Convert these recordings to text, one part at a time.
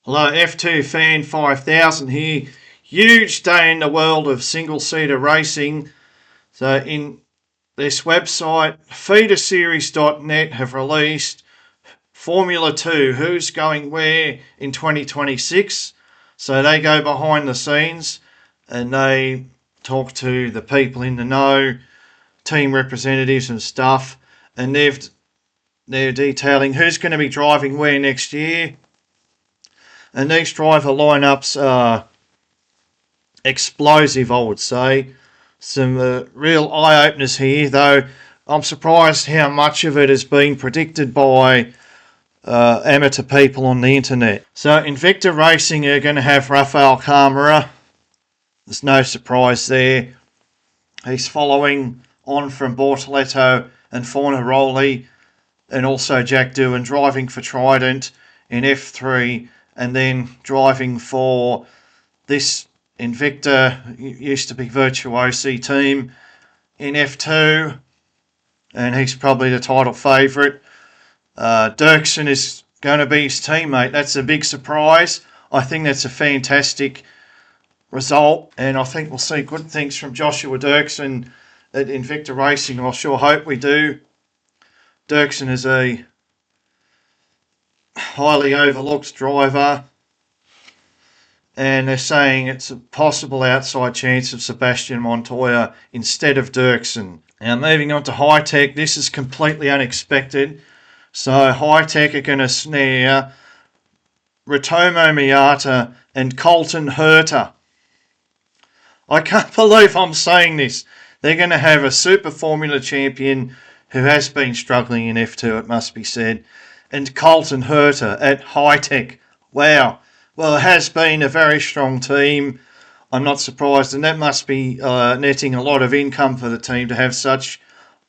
Hello, F2 Fan 5000 here. Huge day in the world of single-seater racing. So in this website, feederseries.net have released Formula 2, who's going where in 2026. So they go behind the scenes and they talk to the people in the know, team representatives and stuff, and they're detailing who's going to be driving where next year. And these driver lineups are explosive, I would say. Some real eye-openers here, though I'm surprised how much of it has been predicted by amateur people on the internet. So Invicta Racing are going to have Rafael Camara. There's no surprise there. He's following on from Bortoleto and Fornaroli, and also Jack Doohan driving for Trident in F3, and then driving for this Invicta, used to be Virtuosi team, in F2, and he's probably the title favourite. Dirksen is going to be his teammate. That's a big surprise. I think that's a fantastic result, and I think we'll see good things from Joshua Dirksen at Invicta Racing. I sure hope we do. Dirksen is a highly overlooked driver, and they're saying it's a possible outside chance of Sebastian Montoya instead of Dirksen. Now moving on to Hi-Tech, this is completely unexpected. So Hi-Tech are going to snare Ritomo Miata and Colton Herta. I can't believe I'm saying this. They're going to have a Super Formula champion who has been struggling in F2, it must be said, and Colton Herta at Hi-Tech. Wow. Well, it has been a very strong team. I'm not surprised, and that must be netting a lot of income for the team to have such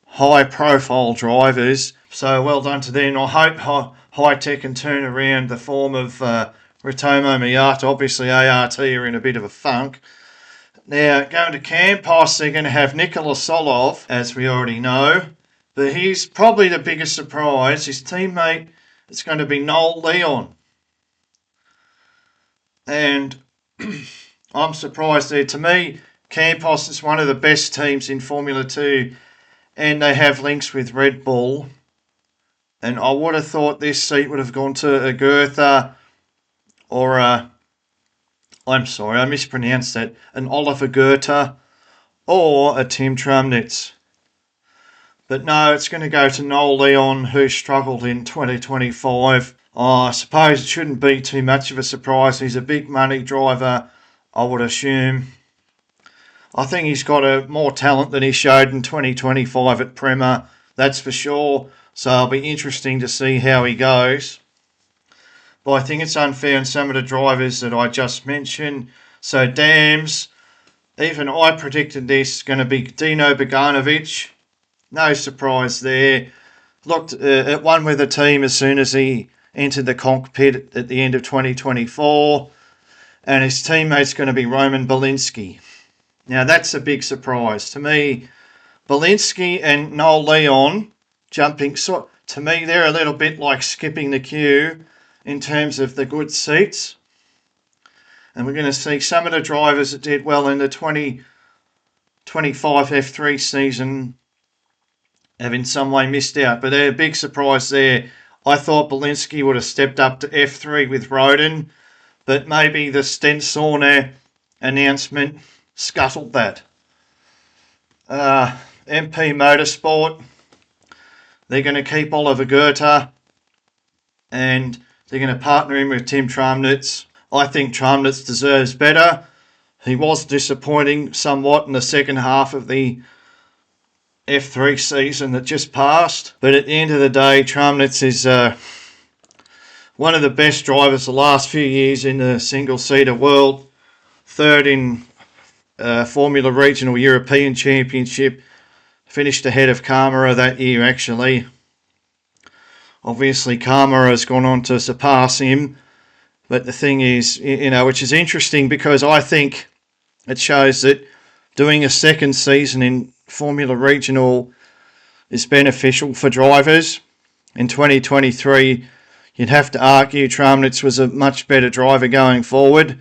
high-profile drivers. So well done to them. I hope Hi-Tech can turn around the form of Ritomo Miata. Obviously, ART are in a bit of a funk. Now, going to Campos, they're going to have Nikola Solov, as we already know. But he's probably the biggest surprise. His teammate is going to be Noel Leon. And I'm surprised there. To me, Campos is one of the best teams in Formula 2, and they have links with Red Bull. And I would have thought this seat would have gone to a Goethe or I'm sorry, I mispronounced that, an Oliver Goethe or a Tim Tramnitz. But no, it's going to go to Noel Leon, who struggled in 2025. I suppose it shouldn't be too much of a surprise. He's a big money driver, I would assume. I think he's got more talent than he showed in 2025 at Prema, that's for sure. So it'll be interesting to see how he goes. But I think it's unfair on some of the drivers that I just mentioned. So Dams, even I predicted this, going to be Dino Beganovic. No surprise there. Looked at one with the team as soon as he entered the cockpit at the end of 2024. And his teammate's going to be Roman Belinsky. Now that's a big surprise. To me, Belinsky and Noel Leon jumping, so to me they're a little bit like skipping the queue in terms of the good seats. And we're going to see some of the drivers that did well in the 2025 F3 season have in some way missed out. But they're a big surprise there. I thought Belinsky would have stepped up to F3 with Roden, but maybe the Stensauna announcement scuttled that. MP Motorsport, they're going to keep Oliver Goethe, and they're going to partner him with Tim Tramnitz. I think Tramnitz deserves better. He was disappointing somewhat in the second half of the F3 season that just passed. But at the end of the day, Tramnitz is one of the best drivers the last few years in the single-seater world. Third in Formula Regional European Championship. Finished ahead of Camara that year, actually. Obviously, Camara has gone on to surpass him. But the thing is, which is interesting because I think it shows that doing a second season in Formula Regional is beneficial for drivers. In 2023, you'd have to argue Tramnitz was a much better driver going forward.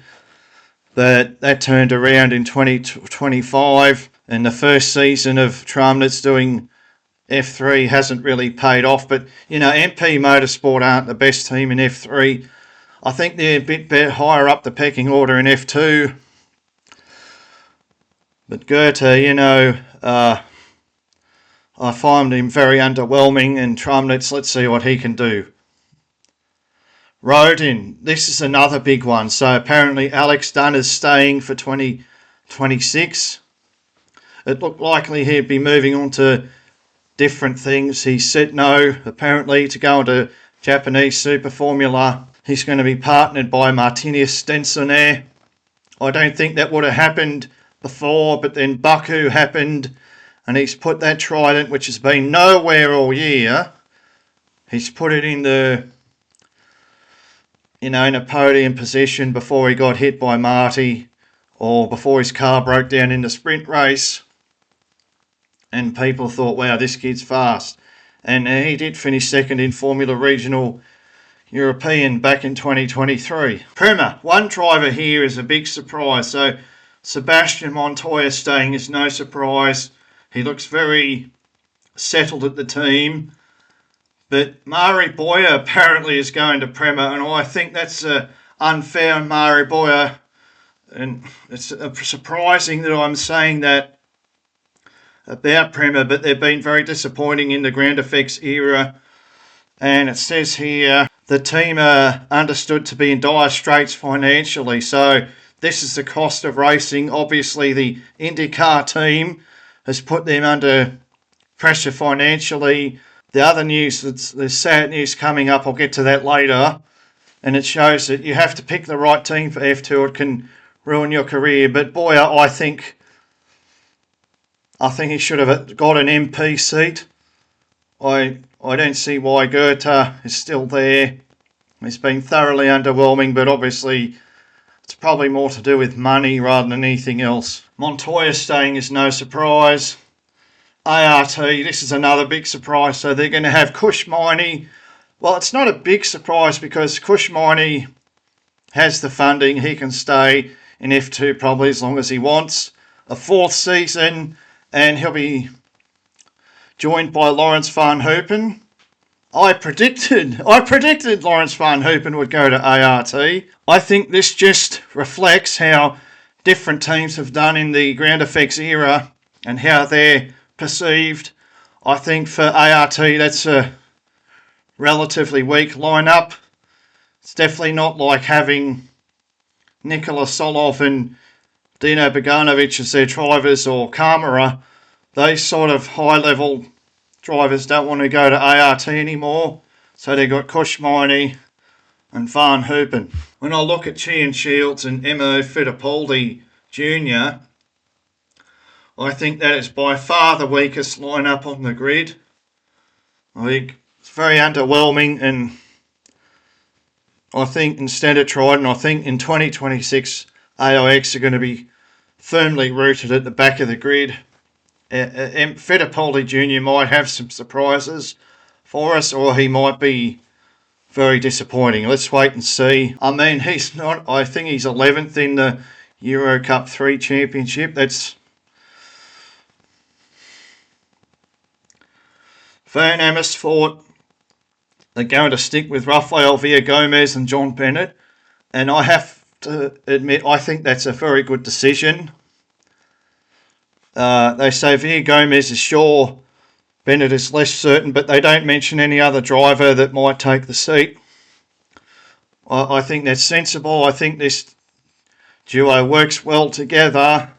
But that turned around in 2025, and the first season of Tramnitz doing F3 hasn't really paid off. But, you know, MP Motorsport aren't the best team in F3. I think they're a bit better, higher up the pecking order in F2. But Goethe, you know, I find him very underwhelming, and Tramnitz, let's see what he can do. Rodin, this is another big one. So apparently Alex Dunn is staying for 2026. It looked likely he'd be moving on to different things. He said no, apparently, to go into Japanese Super Formula. He's going to be partnered by Martinez Stensonair. I don't think that would have happened before, but then Baku happened, and he's put that Trident, which has been nowhere all year, he's put it in the, you know, in a podium position before he got hit by Marty, or before his car broke down in the sprint race. And people thought, wow, this kid's fast. And he did finish second in Formula Regional European back in 2023. Prema, one driver here is a big surprise. So Sebastian Montoya staying is no surprise. He looks very settled at the team. But Mari Boyer apparently is going to Prema, and I think that's unfair on Mari Boyer. And it's surprising that I'm saying that about Prema, but they've been very disappointing in the Ground Effects era. And it says here, the team are understood to be in dire straits financially. So this is the cost of racing. Obviously, the IndyCar team has put them under pressure financially. The other news, there's sad news coming up, I'll get to that later. And it shows that you have to pick the right team for F2, or it can ruin your career. But Boyer, I think he should have got an MP seat. I don't see why Goethe is still there. He's been thoroughly underwhelming, but obviously it's probably more to do with money rather than anything else. Montoya staying is no surprise. ART, this is another big surprise. So they're going to have Kushmini. Well, it's not a big surprise because Kushmini has the funding. He can stay in F2 probably as long as he wants. A fourth season, and he'll be joined by Lawrence Van Hoopen. I predicted Lawrence Van Hoopen would go to ART. I think this just reflects how different teams have done in the Ground Effects era and how they're perceived. I think for ART that's a relatively weak lineup. It's definitely not like having Nikola Solov and Dino Beganovic as their drivers, or Kamara. Those sort of high-level drivers don't want to go to ART anymore. So they've got Kushmini and Van Hoopen. When I look at Chian Shields and Emo Fittipaldi Jr., I think that is by far the weakest lineup on the grid. I think it's very underwhelming, and I think instead of Trident, I think in 2026 AIX are going to be firmly rooted at the back of the grid. Fittipaldi Jr. might have some surprises for us, or he might be very disappointing. Let's wait and see. I mean, he's not, I think he's 11th in the Euro Cup 3 Championship. That's Van Amersfoort. They're going to stick with Rafael Villagomez and John Bennett. And I have to admit, I think that's a very good decision. They say Villagomez is sure, Bennett is less certain, but they don't mention any other driver that might take the seat. I think that's sensible. I think this duo works well together.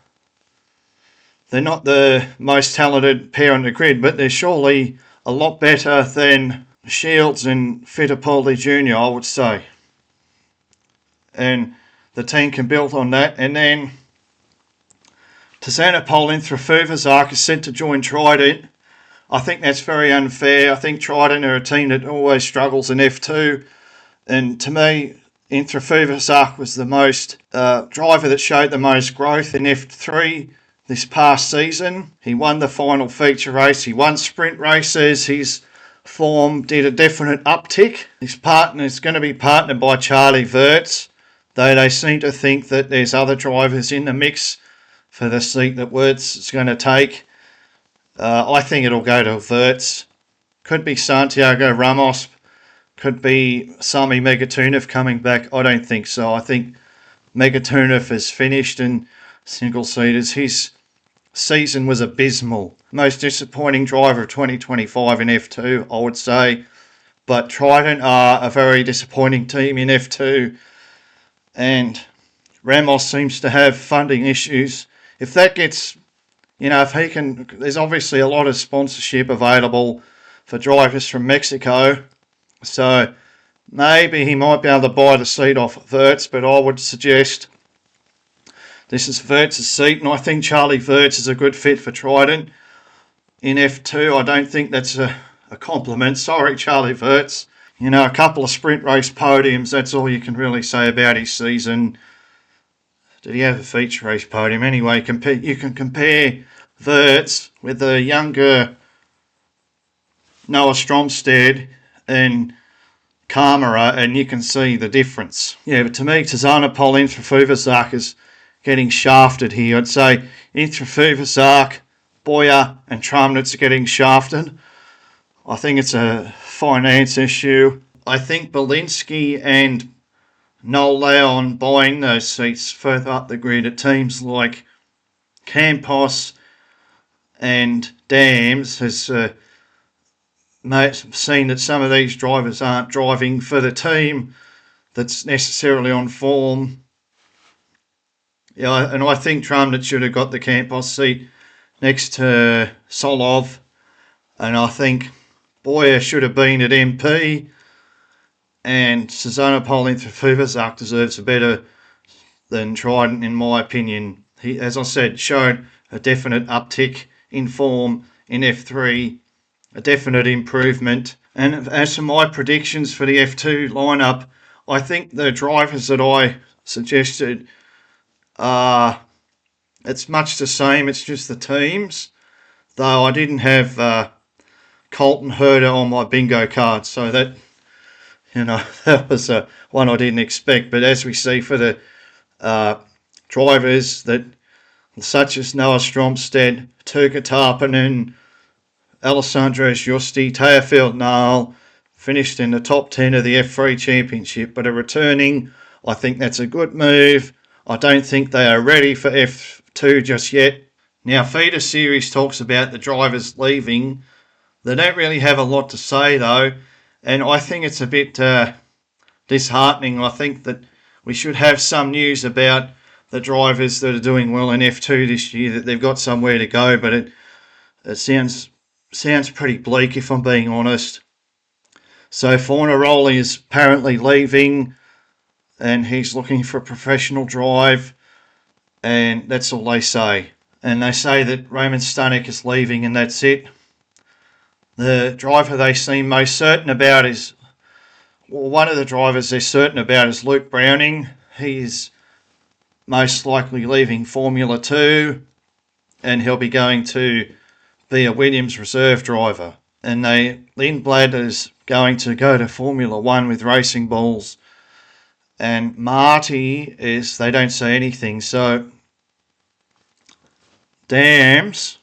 They're not the most talented pair on the grid, but they're surely a lot better than Shields and Fittipaldi Jr., I would say. And the team can build on that. And then Tizanopol Inthra is sent to join Trident. I think that's very unfair. I think Trident are a team that always struggles in F2. And to me, Inthra was the most driver that showed the most growth in F3 this past season. He won the final feature race. He won sprint races. He's form did a definite uptick. His partner is going to be partnered by Charlie Wirtz, though they seem to think that there's other drivers in the mix for the seat that Wirtz is going to take. I think it'll go to Wirtz. Could be Santiago Ramos. Could be Sami Megatunov coming back. I don't think so. I think Megatunov is finished in single-seaters. His season was abysmal. Most disappointing driver of 2025 in F2, I would say. But Trident are a very disappointing team in F2. And Ramos seems to have funding issues. If that gets, if he can, there's obviously a lot of sponsorship available for drivers from Mexico. So maybe he might be able to buy the seat off Wirtz, but I would suggest this is Wirtz's seat, and I think Charlie Wirtz is a good fit for Trident in F2. I don't think that's a compliment. Sorry, Charlie Wirtz. A couple of sprint race podiums, that's all you can really say about his season. Did he have a feature race podium? Anyway, you can compare Wirtz with the younger Noah Stromstead and Kamara, and you can see the difference. Yeah, but to me, Tiziano in for Fuvazak is getting shafted here. I'd say Fuvazak, Boyer and Tramnitz are getting shafted. I think it's a finance issue. I think Belinsky and Noel Leon buying those seats further up the grid at teams like Campos and Dams has seen that some of these drivers aren't driving for the team that's necessarily on form. Yeah, and I think Tramnitz should have got the Campos seat next to Solov, and I think Boyer should have been at MP, and Susanna Polin for Fuvazak deserves a better than Trident, in my opinion. He, as I said, showed a definite uptick in form in F3, a definite improvement. And as for my predictions for the F2 lineup, I think the drivers that I suggested it's much the same. It's just the teams, though I didn't have Colton Herder on my bingo card, so that that was one I didn't expect. But as we see for the drivers that such as Noah Stromstead, Turka Tarpanen, Alessandro Giusti, Teofeld Nall finished in the top 10 of the F3 Championship, but are returning. I think that's a good move. I don't think they are ready for F2 just yet. Now, Feeder Series talks about the drivers leaving. They don't really have a lot to say, though, and I think it's a bit disheartening. I think that we should have some news about the drivers that are doing well in F2 this year, that they've got somewhere to go, but it sounds pretty bleak, if I'm being honest. So Fornaroli is apparently leaving, and he's looking for a professional drive, and that's all they say. And they say that Roman Stanek is leaving, and that's it. The driver they seem most certain about is, well, one of the drivers they're certain about is Luke Browning. He's most likely leaving Formula 2, and he'll be going to be a Williams reserve driver. And Lindblad is going to go to Formula 1 with Racing Bulls. And Marty is, they don't say anything. So, Dams,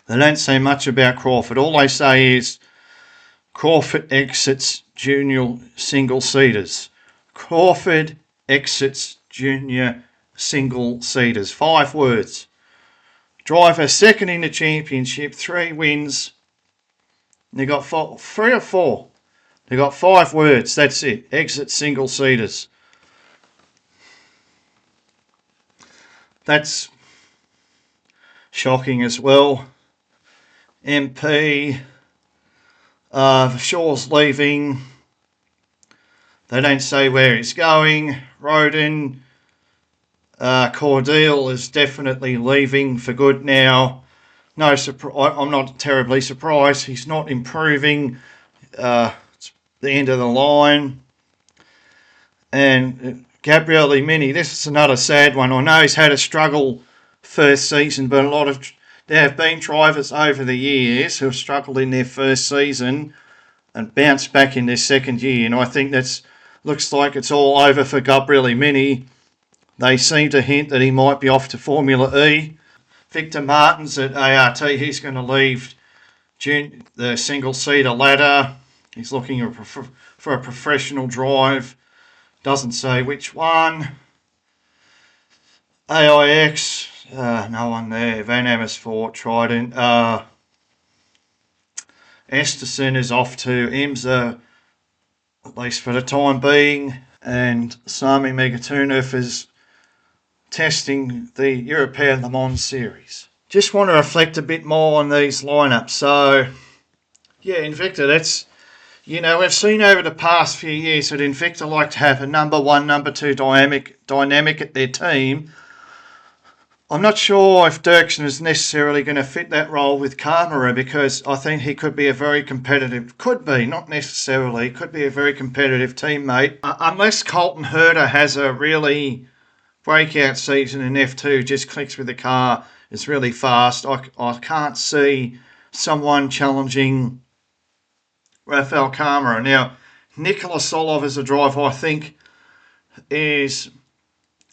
they don't say much about Crawford. All they say is Crawford exits junior single-seaters. Crawford exits junior single-seaters. 5 words. Driver second in the championship, 3 wins. They got 3 or 4. They got 5 words. That's it. Exit single-seaters. That's shocking as well. MP. Shaw's leaving. They don't say where he's going. Roden. Cordeal is definitely leaving for good now. No, I'm not terribly surprised. He's not improving. It's the end of the line. And Gabriele Mini, this is another sad one. I know he's had a struggle first season, but there have been drivers over the years who have struggled in their first season. and bounce back in their second year. And I think that's looks like it's all over for Gabriele Mini. They seem to hint that he might be off to Formula E. Victor Martins at ART, he's going to leave the single-seater ladder. He's looking for a professional drive. Doesn't say which one. AIX, no one there. Van Amersfoort, Trident. Esterson is off to IMSA, at least for the time being. And Sami Megatunov is testing the European Le Mans Series. Just want to reflect a bit more on these lineups. So, yeah, Invicta, that's, you know, we've seen over the past few years that Invicta like to have a number one, number two dynamic at their team. I'm not sure if Dirksen is necessarily going to fit that role with Camara, because I think he could be a very competitive, could be, not necessarily, could be a very competitive teammate. Unless Colton Herta has a really breakout season in F2, just clicks with the car, it's really fast, I can't see someone challenging Rafael Camara. Now, Nikola Solov as a driver, I think, is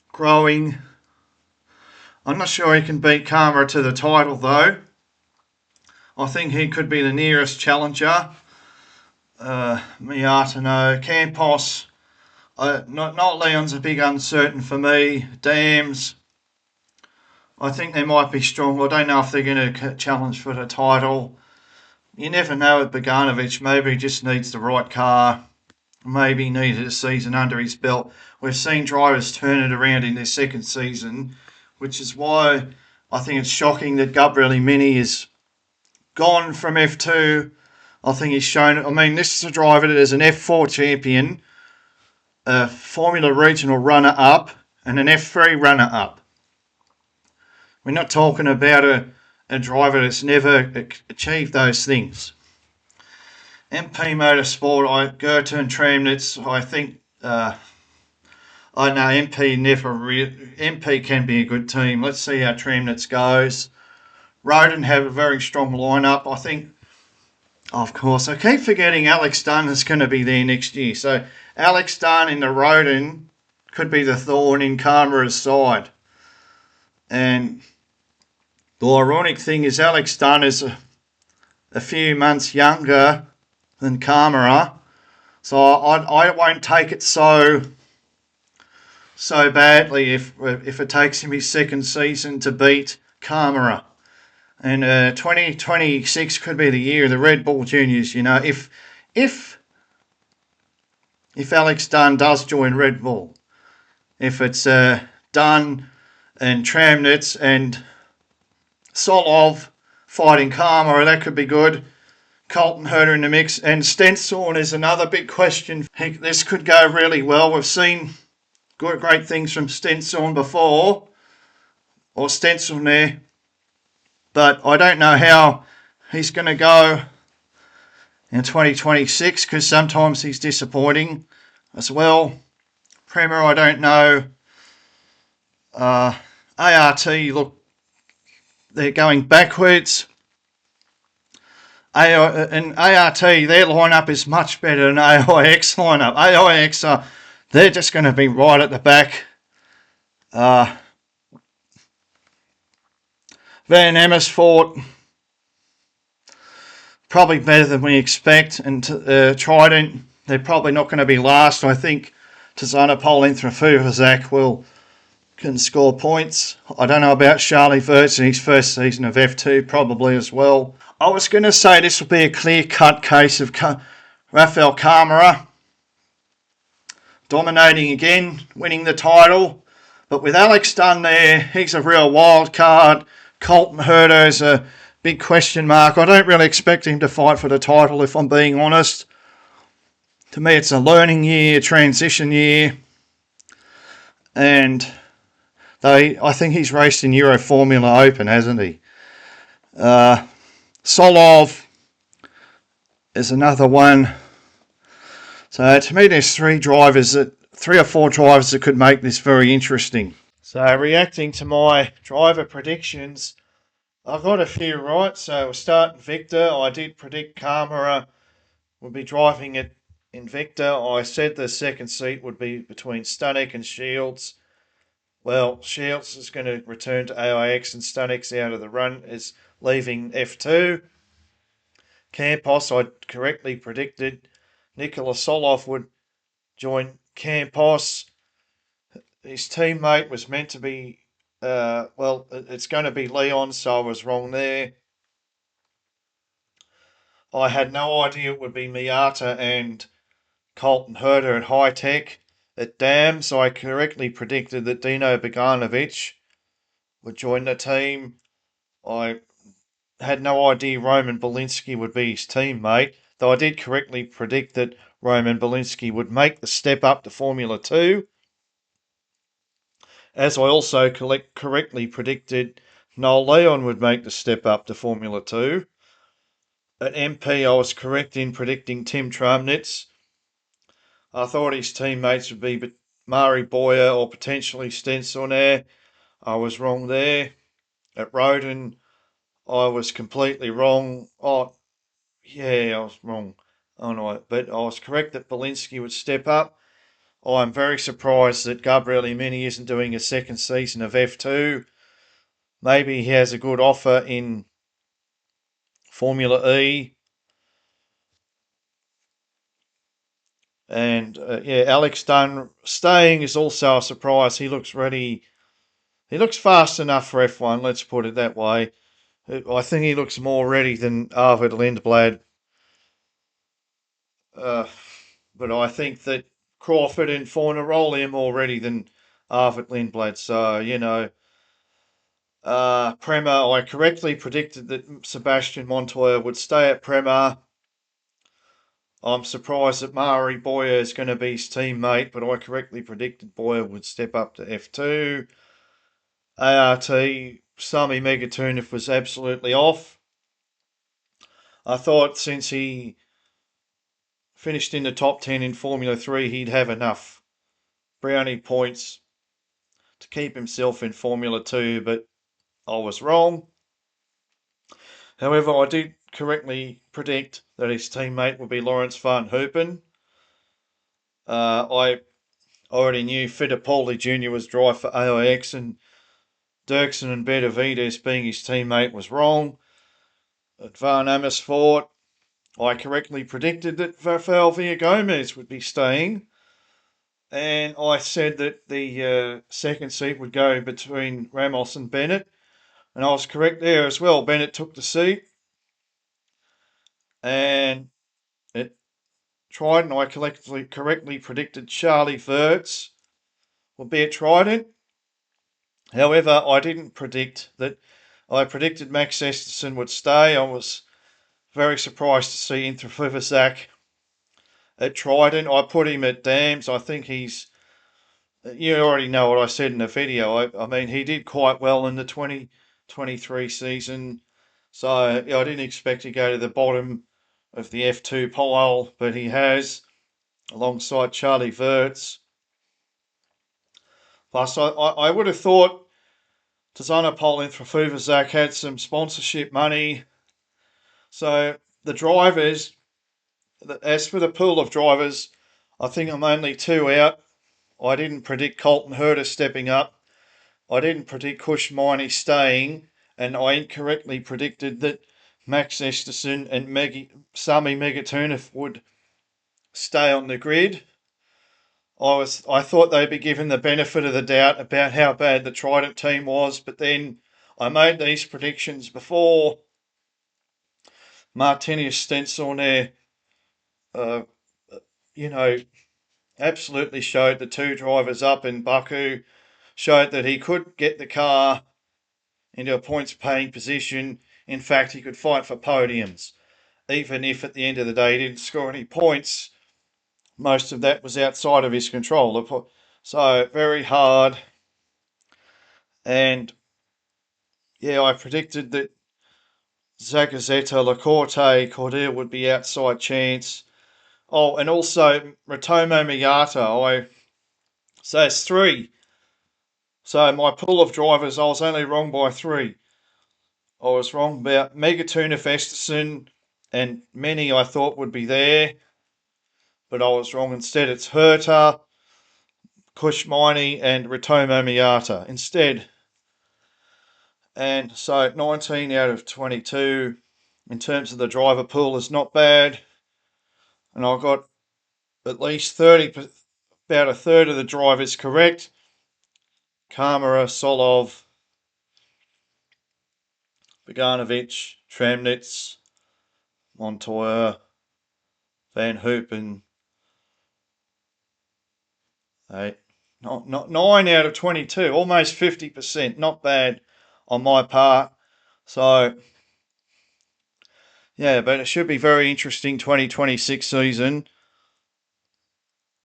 growing. I'm not sure he can beat Camara to the title, though. I think he could be the nearest challenger. Miatano, Campos, not Leon's a big uncertain for me. Dams, I think they might be strong. I don't know if they're going to challenge for the title. You never know with Bogdanovic. Maybe he just needs the right car. Maybe he needed a season under his belt. We've seen drivers turn it around in their second season, which is why I think it's shocking that Gabriele Mini is gone from F2. I think he's shown it. I mean, this is a driver that is an F4 champion, a Formula Regional runner-up, and an F3 runner-up. We're not talking about a driver that's never achieved those things. MP Motorsport, Gerten Tramnitz, I think... I know MP can be a good team. Let's see how Tramnitz goes. Roden have a very strong lineup. I think, of course, I keep forgetting Alex Dunn is going to be there next year. So Alex Dunn in the Roden could be the thorn in Camara's side. And the ironic thing is Alex Dunn is a few months younger than Camara. So I won't take it so badly if it takes him his second season to beat Camara. And 2026 could be the year of the Red Bull Juniors. You know, if Alex Dunn does join Red Bull, if it's Dunn and Tramnitz and Solov fighting Camara, that could be good. Colton Herta in the mix, and Stenson is another big question. This could go really well. We've seen great things from Stenson before, or Stenson there, but I don't know how he's going to go in 2026, because sometimes he's disappointing as well. Premier, I don't know. ART, look, they're going backwards. And ART, their lineup is much better than AIX lineup. AIX, they're just going to be right at the back. Van Amersfoort, probably better than we expect. And Trident, they're probably not going to be last. I think Tzanopol and Trafuvazak can score points. I don't know about Charlie Wirtz in his first season of F2, probably as well. I was going to say this will be a clear-cut case of Rafael Camara dominating again, winning the title. But with Alex Dunn there, he's a real wild card. Colton Herta is a big question mark. I don't really expect him to fight for the title, if I'm being honest. To me, it's a learning year, transition year. And I think he's raced in Euro Formula Open, hasn't he? Solov is another one. So to me, there's three or four drivers that could make this very interesting. So reacting to my driver predictions, I've got a few right. So we'll start Victor. I did predict Camara would be driving at Invicta. I said the second seat would be between Stanek and Shields. Well, Shields is going to return to AIX and Stanek's out of the run, is leaving F2. Campos, I correctly predicted Nikola Solov would join Campos. His teammate was meant to be, it's going to be Leon, so I was wrong there. I had no idea it would be Miata and Colton Herter at High Tech. At Dam, so I correctly predicted that Dino Bogdanovic would join the team. I had no idea Roman Belinsky would be his teammate, though I did correctly predict that Roman Belinsky would make the step up to Formula 2. As I also correctly predicted Noel Leon would make the step up to Formula 2. At MP, I was correct in predicting Tim Tramnitz. I thought his teammates would be Mari Boyer or potentially Stensonair. I was wrong there. At Roden, I was completely wrong. Oh, yeah, I was wrong. Oh no, but I was correct that Belinsky would step up. I'm very surprised that Gabriel Imini isn't doing a second season of F2. Maybe he has a good offer in Formula E. And Alex Dunn staying is also a surprise. He looks ready. He looks fast enough for F1, let's put it that way. I think he looks more ready than Arvid Lindblad. But I think that Crawford and Fornaroli are more ready than Arvid Lindblad. So, Prema, I correctly predicted that Sebastian Montoya would stay at Prema. I'm surprised that Mari Boyer is going to be his teammate, but I correctly predicted Boyer would step up to F2. ART, Sami Megatunov was absolutely off. I thought since he finished in the top 10 in Formula 3, he'd have enough brownie points to keep himself in Formula 2, but I was wrong. However, I did correctly predict that his teammate would be Lawrence Van Hoopen. I already knew Fittipaldi Jr. was drive for AIX, and Dirksen and Benavides being his teammate was wrong. At Van Amersfoort, I correctly predicted that Rafael Villagomez would be staying, and I said that the second seat would go between Ramos and Bennett, and I was correct there as well. Bennett took the seat, and it Trident, I correctly predicted Charlie Verts would be at Trident. However, I didn't predict that. I predicted Max Esterson would stay. I was very surprised to see Intrafivazak at Trident. I put him at Dams. I think he's. You already know what I said in the video. I mean, he did quite well in the 2023 season. So I didn't expect to go to the bottom of the F2 pile, but he has, alongside Charlie Verts. Plus, I would have thought Tzanopol and Trafuvazak had some sponsorship money. So the drivers, as for the pool of drivers, I think I'm only two out. I didn't predict Colton Herter stepping up. I didn't predict Kush Miney staying. And I incorrectly predicted that Max Esterson and Sami Megatunov would stay on the grid. I thought they'd be given the benefit of the doubt about how bad the Trident team was, but then I made these predictions before Martinius Stensonair, absolutely showed the two drivers up in Baku, showed that he could get the car into a points-paying position. In fact, he could fight for podiums, even if at the end of the day he didn't score any points. Most of that was outside of his control. So, very hard. And, I predicted that Zagazeta, Lacorte, Cordier would be outside chance. Oh, and also Ratomo Miata. So it's three. So my pool of drivers, I was only wrong by three. I was wrong about Megatunov Esterson and many I thought would be there, but I was wrong. Instead, it's Herta, Kushmini, and Ritomo Miata instead. And so 19 out of 22 in terms of the driver pool is not bad. And I've got at least 30, about a third of the drivers correct. Kamara, Solov, Boganovic, Tramnitz, Montoya, Van Hoopen. Not 9 out of 22, almost 50%. Not bad on my part. So, yeah, but it should be very interesting 2026 season.